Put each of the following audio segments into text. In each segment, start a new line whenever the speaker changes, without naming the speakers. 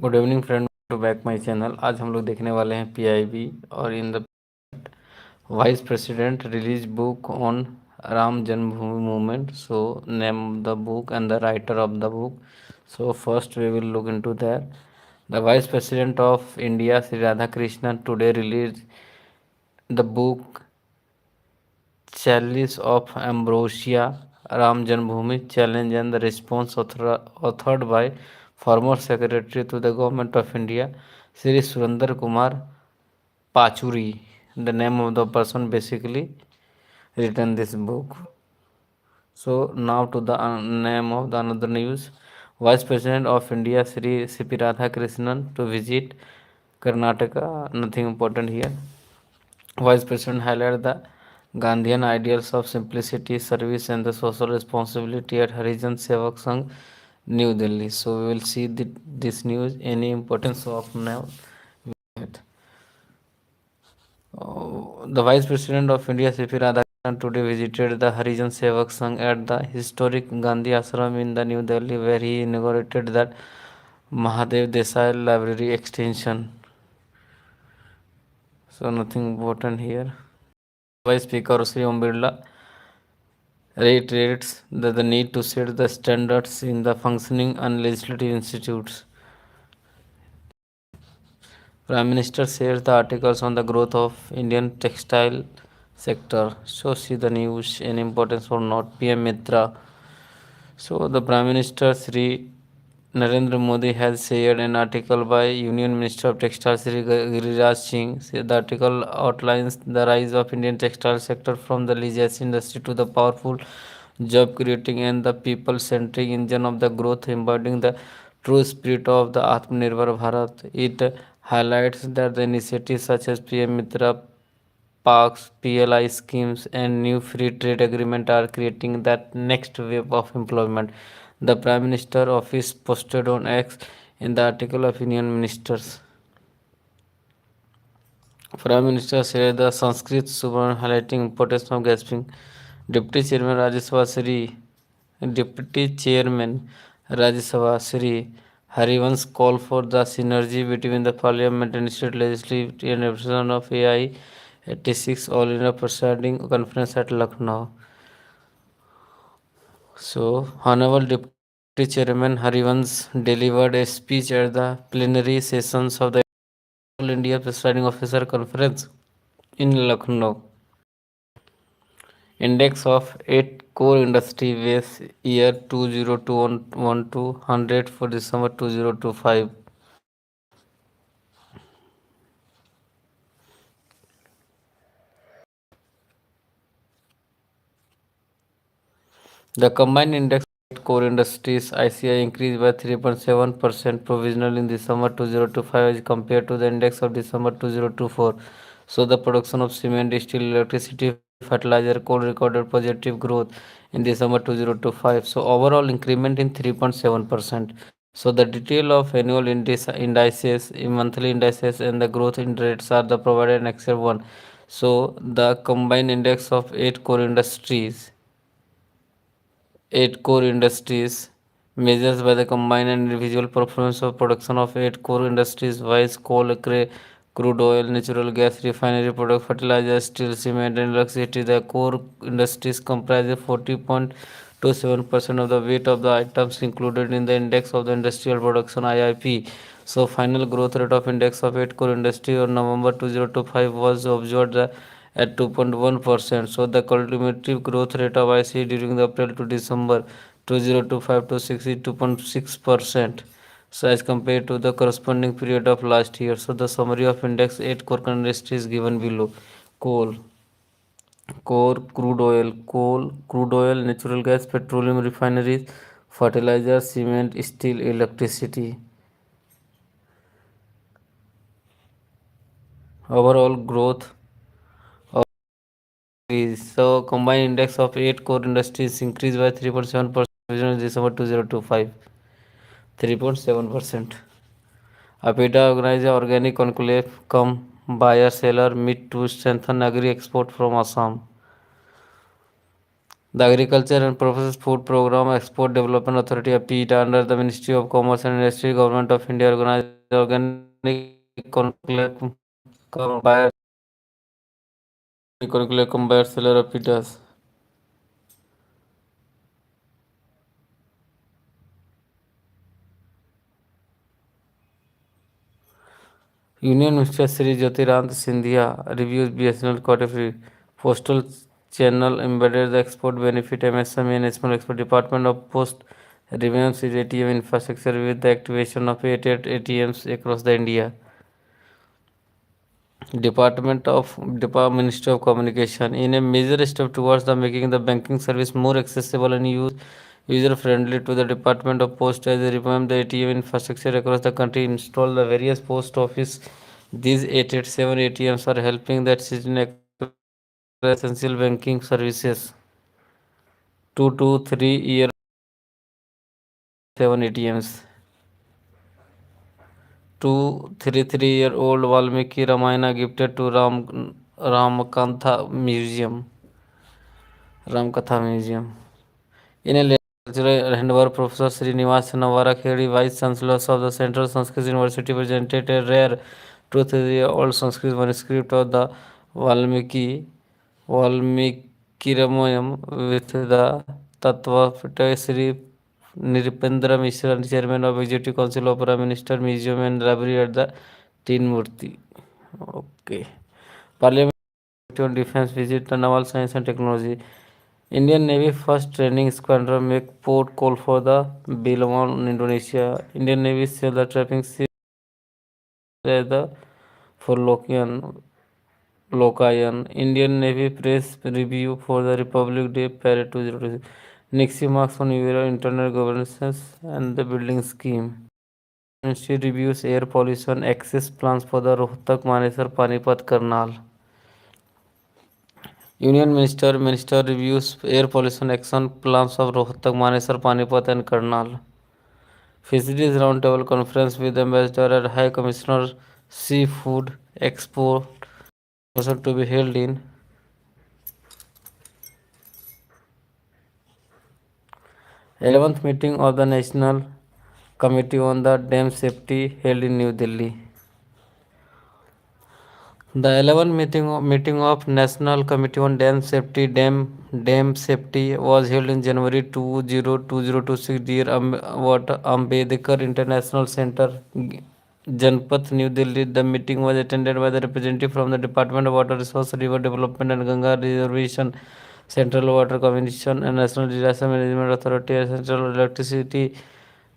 Good evening friend to back my channel. आज हम लोग देखने वाले हैं पीआईबी और in the vice president release book on Ram Janmabhoomi movement. So name the book and the writer of the book. So first we will look into that. The vice president of India Shri Radhakrishnan today release the book Chalice of Ambrosia, Ram Janmabhoomi Challenge and the Response, authored by former Secretary to the Government of India, Sri Surendra Kumar Pachuri. The name of the person basically written this book. So now to the name of the another news. Vice President of India Sri C.P. Radhakrishnan to visit Karnataka. Nothing important here. Vice President highlighted the Gandhian ideals of simplicity, service, and the social responsibility at Harijan Sevak Sangh, New Delhi. So we will see this news. Any importance of now? The Vice President of India, C.P. Radhakrishnan, today visited the Harijan Sevak Sangh at the historic Gandhi Ashram in the New Delhi, where he inaugurated that Mahadev Desai Library extension. So nothing important here. Vice Speaker Sri Om Birla reiterates that the need to set the standards in the functioning and legislative institutes. Prime Minister shares the articles on the growth of Indian textile sector. So see the news and importance or not. PM Mitra. So the Prime Minister Sri Narendra Modi has shared an article by Union Minister of Textiles Sri Giriraj Singh. The article outlines the rise of Indian textile sector from the legacy industry to the powerful job creating and the people centric engine of the growth, embodying the true spirit of the Atmanirbhar Bharat. It highlights that the initiatives such as PM Mitra parks, PLI schemes, and new free trade agreement are creating that next wave of employment. The Prime Minister office posted on X in the article of Union Ministers. Prime Minister said the Sanskrit Suban highlighting importance of gasping. Deputy Chairman Rajya Sabha Shri Deputy Chairman Rajya Sabha Shri Harivansh called for the synergy between the Parliament and state legislative and representation of AI 86 All India Presiding Conference at Lucknow. So, Honorable Deputy Chairman Harivansh delivered a speech at the plenary sessions of the All India Presiding Officer Conference in Lucknow. Index of 8 core industry base year 2021 to 100 for December 2025. The combined index of core industries ICI increased by 3.7% provisional in December 2025 as compared to the index of December 2024. So the production of cement, steel, electricity, fertilizer, coal recorded positive growth in December 2025. So overall increment in 3.7%. So the detail of annual indices, monthly indices, and the growth in rates are the provided in Excel 1. So the combined index of 8 core industries measures by the combined and individual performance of production of 8 core industries wise coal, crude oil, natural gas, refinery product, fertilizer, steel, cement, and electricity. The core industries comprise 40.27% of the weight of the items included in the index of the industrial production IIP. So final growth rate of index of 8 core industry on November 2025 was observed at 2.1%. So the cumulative growth rate of IC during the April to December 2025 to 62.6%. So as compared to the corresponding period of last year. So the summary of index 8 core industries given below. Coal, crude oil, natural gas, petroleum refineries, fertilizer, cement, steel, electricity. Overall growth is so combined index of 8 core industries increased by 3.7% in December 2025. 3.7%. APEDA organized organic conclave come buyer seller meet to strengthen agri export from Assam. The Agriculture and Processed Food Program Export Development Authority (APETA) under the Ministry of Commerce and Industry, Government of India organized organic combined curricular combined seller APETAs. Union Minister Sri Jyotirand Scindia reviews BSNL Codified Postal Channel embedded the export benefit MSME and National Export Department of Post revamps its ATM infrastructure with the activation of 88 ATMs across the India. Department Ministry of Communication in a major step towards the making the banking service more accessible and user friendly to the Department of Post as they revamp the ATM infrastructure across the country, install the various post office. These 887 ATMs are helping that citizen access essential banking services. 2 to 3 year 7 ATMs. 233-year-old Valmiki Ramayana gifted to Ramakantha Museum. Ramkatha Museum. In a cultural handover, Professor Srinivas Navara Khedi, Vice Chancellor of the Central Sanskrit University, presented a rare 233-year-old Sanskrit manuscript of the Valmiki with the Tattva Sri Nirpendra Mishra, Chairman of Executive Council of Prime Minister Museum and Library at the Teen Murti. Okay. Parliament on Defense visit the Naval Science and Technology. Indian Navy first training squadron make port call for the Bilawan, Indonesia. Indian Navy sailed the trapping ship at the for Lokayan. Indian Navy press review for the Republic Day Parade 2026. Nixie marks on Euro internal governance and the building scheme. Ministry reviews air pollution access plans for the Rohtak Manesar Panipat Karnal. Minister reviews air pollution action plans of Rohtak, Manesar, Panipat and Karnal. Fisheries Roundtable Conference with Ambassador and High Commissioner Seafood Export to be held in 11th meeting of the National Committee on the Dam Safety held in New Delhi. The 11th meeting of National Committee on Dam Safety was held in January 2026 near Ambedkar International Center, Janpath, New Delhi. The meeting was attended by the representative from the Department of Water Resources, River Development and Ganga Reservation, Central Water Commission and National Disaster Management Authority and Central Electricity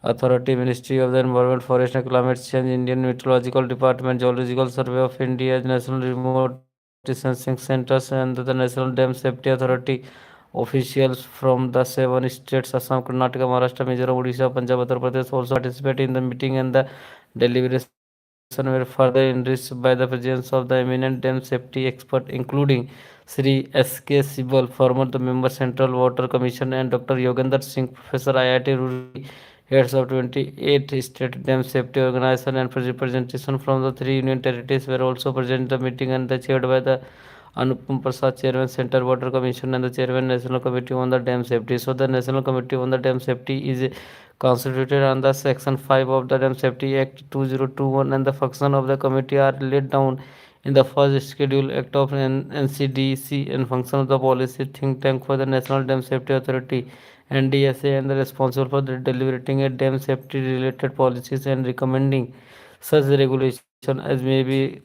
Authority, Ministry of the Environment, Forest and Climate Change, Indian Meteorological Department, Geological Survey of India, National Remote Sensing Centers, and the National Dam Safety Authority. Officials from the 7 states, Assam, Karnataka, Maharashtra, Mizoram, Odisha, Punjab, Uttar Pradesh also participated in the meeting, and the deliberations were further enriched by the presence of the eminent dam safety expert, including Sri S.K. Sibal, former member Central Water Commission, and Dr. Yogendra Singh, Professor IIT Roorkee. Heads of 28 state dam safety organizations and representation from the 3 union territories were also present in the meeting, and chaired by the Anupam Prasad, Chairman Central Water Commission and the Chairman National Committee on the Dam Safety. So the National Committee on the Dam Safety is constituted under Section 5 of the Dam Safety Act 2021, and the function of the committee are laid down in the first schedule act of NCDC, and function of the policy think tank for the National Dam Safety Authority NDSA, and the responsible for the deliberating a dam safety related policies and recommending such regulation as may be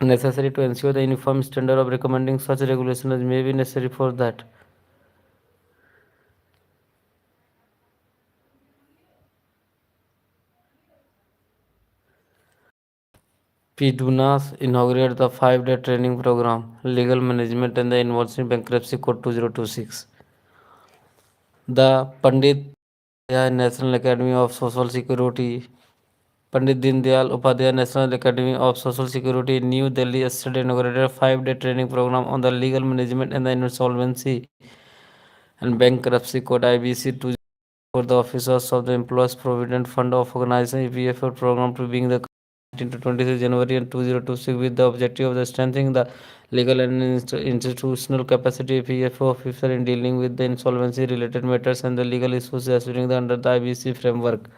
necessary to ensure the uniform standard of recommending such regulation as may be necessary for that. PDUNAS inaugurated the 5-day training program, Legal Management and the Involving Bankruptcy Code 2026. The Pandit National Academy of Social Security, Pandit Dindayal Upadhyay National Academy of Social Security in New Delhi yesterday inaugurated a 5-day training program on the legal management and the insolvency and bankruptcy code IBC 2 for the officers of the Employees Provident Fund of Organization EPF program to being the to 26 January and 2026 with the objective of the strengthening the legal and institutional capacity of PFO officer in dealing with the insolvency related matters and the legal issues assuring the under the IBC framework.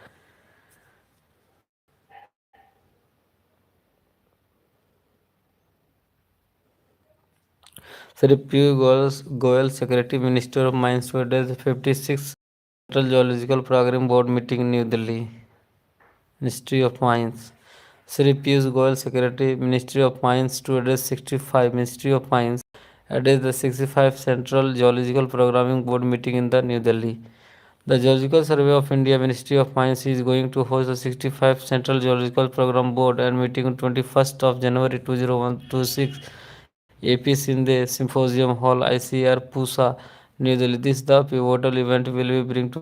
Sri Piyush Goyal, Secretary Minister of Mines, to address the 56th Central Geological Program Board meeting in New Delhi. Ministry of Mines. Sri Piyush Goyal, Secretary Ministry of Mines, to address 65 Ministry of Mines addressed the 65th Central Geological Programming Board meeting in the New Delhi. The Geological Survey of India Ministry of Mines is going to host the 65th Central Geological Program Board and meeting on 21st of January 2026 AP Sindhe Symposium Hall ICR Pusa, New Delhi. This the pivotal event will be bring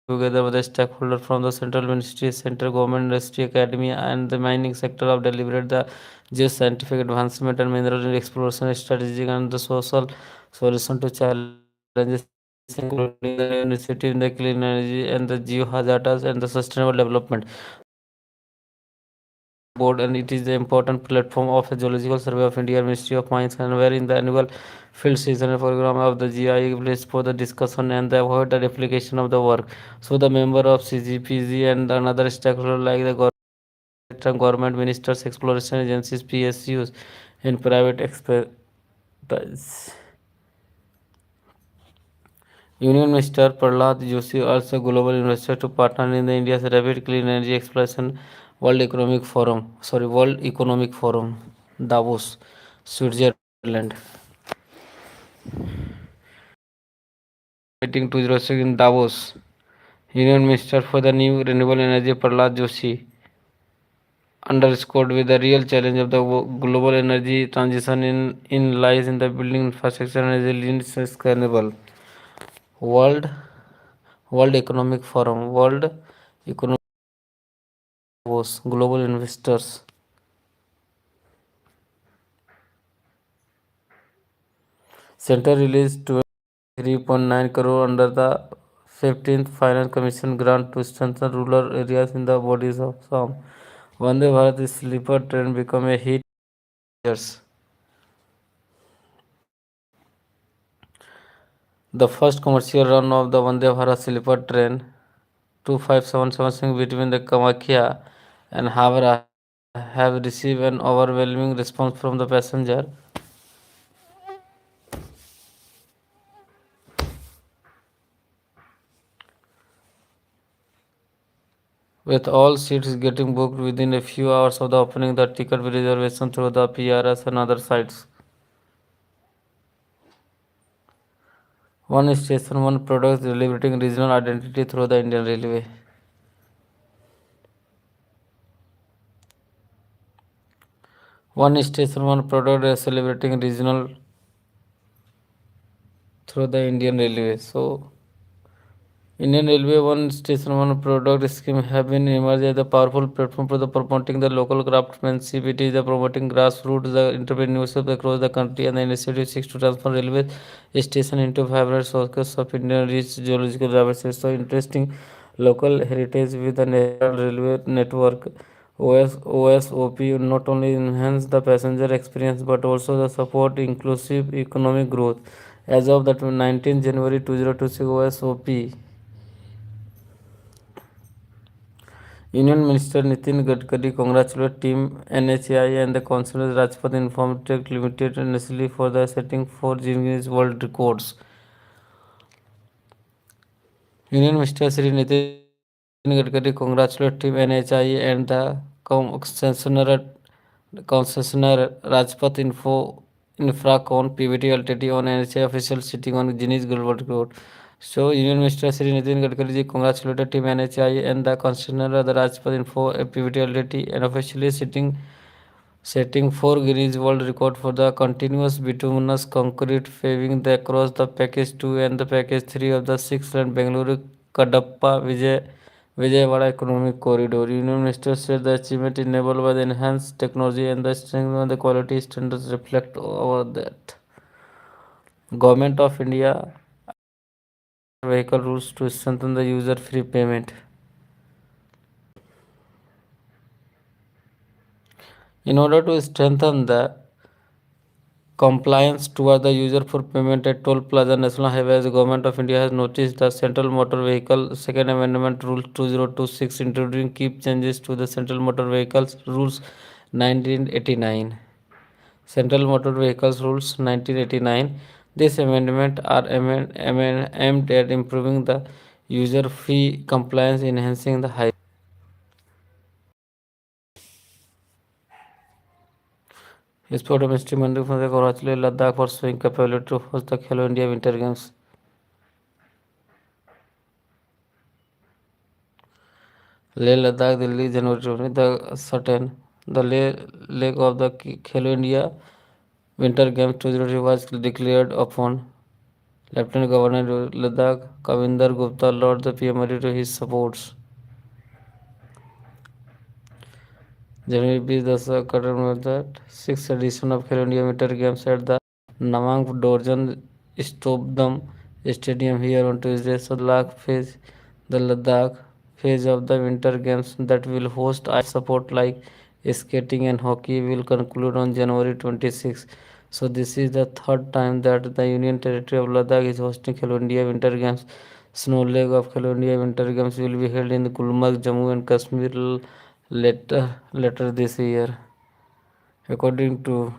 together with the stakeholders from the central ministry, central government, industry, academia, and the mining sector of deliberate the geoscientific advancement and mineral exploration strategic and the social solution to challenges including the initiative in the clean energy and the geohazards and the sustainable development board, and it is the important platform of the Geological Survey of India Ministry of Mines and where in the annual field seasonal program of the GI placed for the discussion and the avoid the replication of the work. So the member of CGPG and another stakeholder like the government ministers, exploration agencies, PSUs, and private expertise. Union Minister Prahlad Joshi urged global investors to partner in the India's rapid clean energy exploration World Economic Forum, Davos, Switzerland. Meeting 206 in Davos. Union Minister for the New Renewable Energy Prahlad Joshi underscored with the real challenge of the global energy transition in lies in the building infrastructure and resilience sustainable. World World Economic Forum, World Economic Davos, global investors. Center released 3.9 crore under the 15th Finance Commission grant to strengthen rural areas in the bodies of some. Vande Bharat sleeper train become a hit. Years. The first commercial run of the Vande Bharat sleeper train 2577 between the Kamakhya and Havra have received an overwhelming response from the passenger. With all seats getting booked within a few hours of the opening, the ticket reservation through the PRS and other sites. One station, one product, celebrating regional identity through the Indian Railway. One station, one product, celebrating regional through the Indian Railway. So, Indian Railway One Station One product scheme have been emerged as a powerful platform for the promoting the local craftsmanship. It is the promoting grassroots the entrepreneurship across the country, and the initiative seeks to transform railway station into vibrant sources of Indian rich geological diversity. So interesting local heritage with the national railway network. OSOP not only enhance the passenger experience but also the support inclusive economic growth. As of the 19th January 2026, OSOP Union Minister Nitin Gadkari congratulated Team NHAI and the Councillor Rajpath Informatech Limited initially for the setting 4 Guinness World Records. Union Minister Sri Nitin Gadkari congratulated Team NHAI and the concessionaire Rajpath Infracon PVT Ltd on NHAI official sitting on Guinness World Record. So, Union Minister Sri Nitin Gadkari ji congratulated Team NHAI and the concessionaire the Rajpath Info PVT Ltd and officially setting 4 Guinness World Record for the continuous bituminous concrete paving across the package 2 and the package 3 of the 6th line Bengaluru Kadapa Vijayawada Economic Corridor. Union Minister said the achievement enabled by the enhanced technology and the strength of the quality standards reflect over that. Government of India vehicle rules to strengthen the user free payment. In order to strengthen the compliance toward the user for payment at toll plaza national highways, the government of India has noticed the Central Motor Vehicle Second Amendment Rule 2026, introducing key changes to the Central Motor Vehicles Rules 1989. Central Motor Vehicles Rules 1989. These amendments are aimed at improving the user fee compliance, enhancing the high. Sport Ministry Mandir from the Karachi, Ladakh for showing capability to host the Khelo India Winter Games. Leh Ladakh, Delhi, January 20. The certain the leg of the Khelo India Winter Games 2020 was declared upon Lieutenant Governor Ladakh Kavinder Gupta Lord the PM to his supports. January 20 the current that sixth edition of Khelo India Winter Games at the Nawang Dorjan Stopdam Stadium here on Tuesday. So the Ladakh phase of the Winter Games that will host ice support like skating and hockey will conclude on January 26. So this is the third time that the Union Territory of Ladakh is hosting Khelo India Winter Games. Snow leg of Khelo India Winter Games will be held in Gulmarg, Jammu and Kashmir later this year. According to